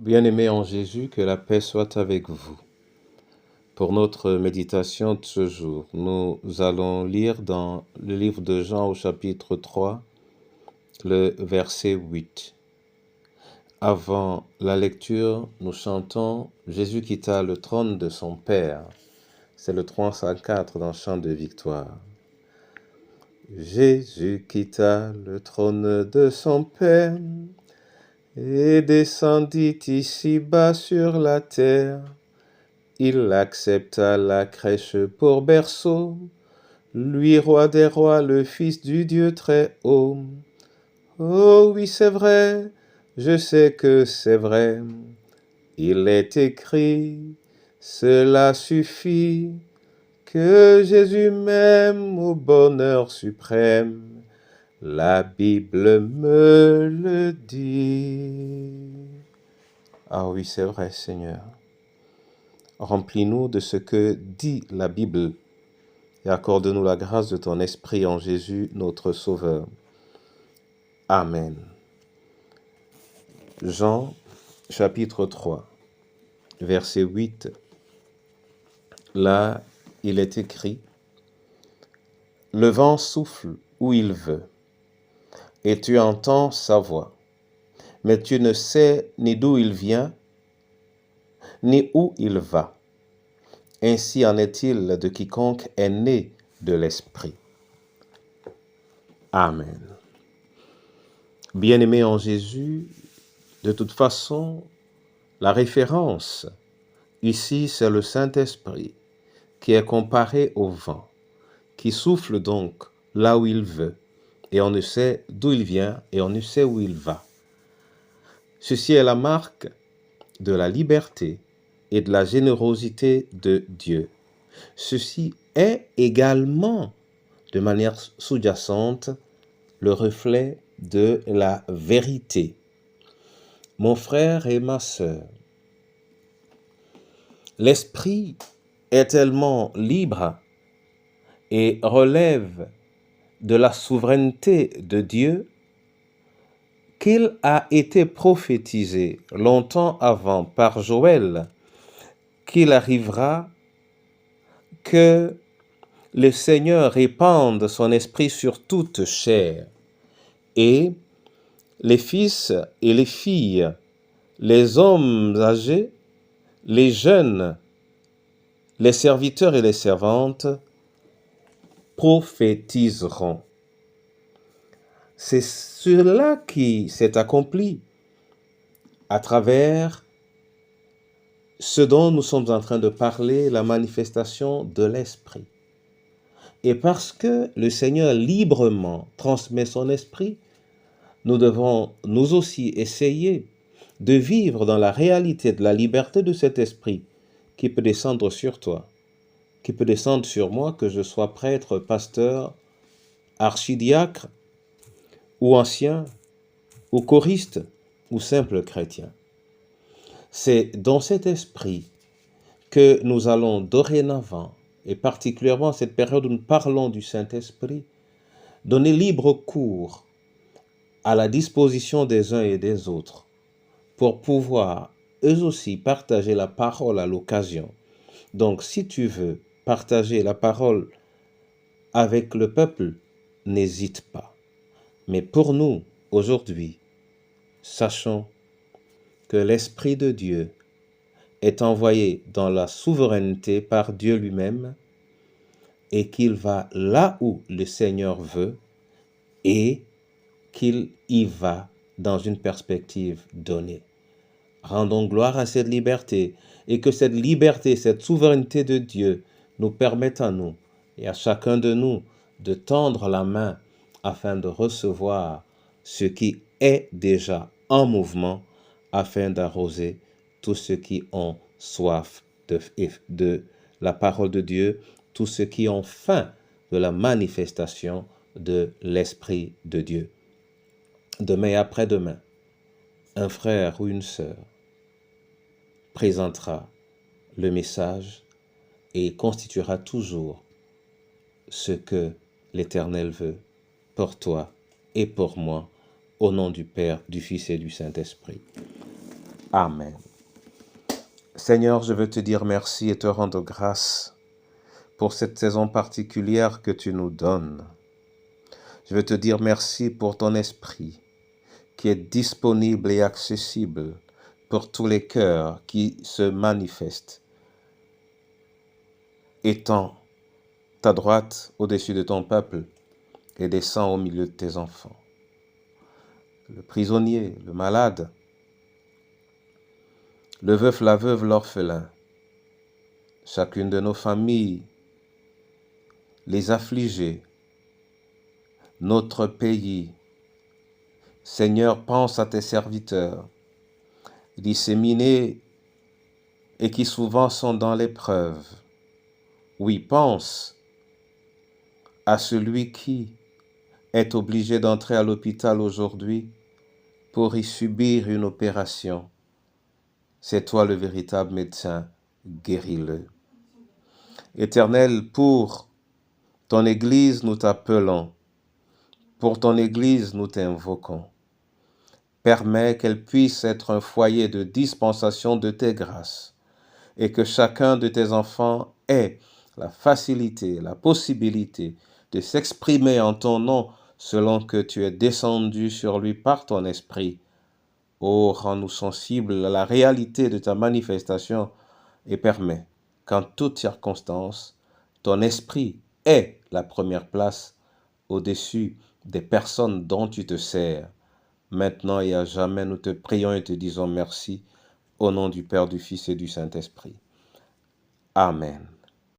Bien-aimés en Jésus, que la paix soit avec vous. Pour notre méditation de ce jour, nous allons lire dans le livre de Jean au chapitre 3, le verset 8. Avant la lecture, nous chantons « Jésus quitta le trône de son Père ». C'est le 304 dans Chant de victoire. Jésus quitta le trône de son Père et descendit ici-bas sur la terre. Il accepta la crèche pour berceau, lui roi des rois, le Fils du Dieu très haut. Oh oui, c'est vrai, je sais que c'est vrai. Il est écrit, cela suffit, que Jésus m'aime au bonheur suprême. La Bible me le dit. Ah oui, c'est vrai, Seigneur. Remplis-nous de ce que dit la Bible et accorde-nous la grâce de ton Esprit en Jésus, notre Sauveur. Amen. Jean, chapitre 3, verset 8. Là, il est écrit, « Le vent souffle où il veut, et tu entends sa voix, mais tu ne sais ni d'où il vient, ni où il va. Ainsi en est-il de quiconque est né de l'Esprit. » Amen. Bien-aimés en Jésus, de toute façon, la référence ici, c'est le Saint-Esprit qui est comparé au vent, qui souffle donc là où il veut, et on ne sait d'où il vient et on ne sait où il va. Ceci est la marque de la liberté et de la générosité de Dieu. Ceci est également, de manière sous-jacente, le reflet de la vérité. Mon frère et ma sœur, l'esprit est tellement libre et relève de la souveraineté de Dieu qu'il a été prophétisé longtemps avant par Joël qu'il arrivera que le Seigneur répande son esprit sur toute chair et les fils et les filles, les hommes âgés, les jeunes, les serviteurs et les servantes prophétiseront. C'est cela qui s'est accompli à travers ce dont nous sommes en train de parler, la manifestation de l'Esprit. Et parce que le Seigneur librement transmet son Esprit, nous devons nous aussi essayer de vivre dans la réalité de la liberté de cet Esprit qui peut descendre sur toi, qui peut descendre sur moi, que je sois prêtre, pasteur, archidiacre, ou ancien, ou choriste, ou simple chrétien. C'est dans cet esprit que nous allons dorénavant, et particulièrement cette période où nous parlons du Saint-Esprit, donner libre cours à la disposition des uns et des autres pour pouvoir eux aussi partager la parole à l'occasion. Donc si tu veux partager la parole avec le peuple, n'hésite pas. Mais pour nous, aujourd'hui, sachons que l'Esprit de Dieu est envoyé dans la souveraineté par Dieu lui-même et qu'il va là où le Seigneur veut et qu'il y va dans une perspective donnée. Rendons gloire à cette liberté et que cette liberté, cette souveraineté de Dieu nous permette à nous et à chacun de nous de tendre la main afin de recevoir ce qui est déjà en mouvement afin d'arroser tous ceux qui ont soif de la parole de Dieu, tous ceux qui ont faim de la manifestation de l'Esprit de Dieu. Demain et après-demain, un frère ou une sœur présentera le message et constituera toujours ce que l'Éternel veut pour toi et pour moi, au nom du Père, du Fils et du Saint-Esprit. Amen. Seigneur, je veux te dire merci et te rendre grâce pour cette saison particulière que tu nous donnes. Je veux te dire merci pour ton esprit qui est disponible et accessible pour tous les cœurs qui se manifestent. Étends ta droite au-dessus de ton peuple et descends au milieu de tes enfants. Le prisonnier, le malade, le veuf, la veuve, l'orphelin, chacune de nos familles, les affligés, notre pays. Seigneur, pense à tes serviteurs, disséminés et qui souvent sont dans l'épreuve. Oui, pense à celui qui est obligé d'entrer à l'hôpital aujourd'hui pour y subir une opération. C'est toi le véritable médecin, guéris-le. Éternel, pour ton Église, nous t'appelons. Pour ton Église, nous t'invoquons. Permets qu'elle puisse être un foyer de dispensation de tes grâces et que chacun de tes enfants ait la facilité, la possibilité de s'exprimer en ton nom selon que tu es descendu sur lui par ton esprit. Oh, rends-nous sensibles à la réalité de ta manifestation et permets qu'en toutes circonstances, ton esprit ait la première place au-dessus des personnes dont tu te sers. Maintenant et à jamais, nous te prions et te disons merci au nom du Père, du Fils et du Saint-Esprit. Amen.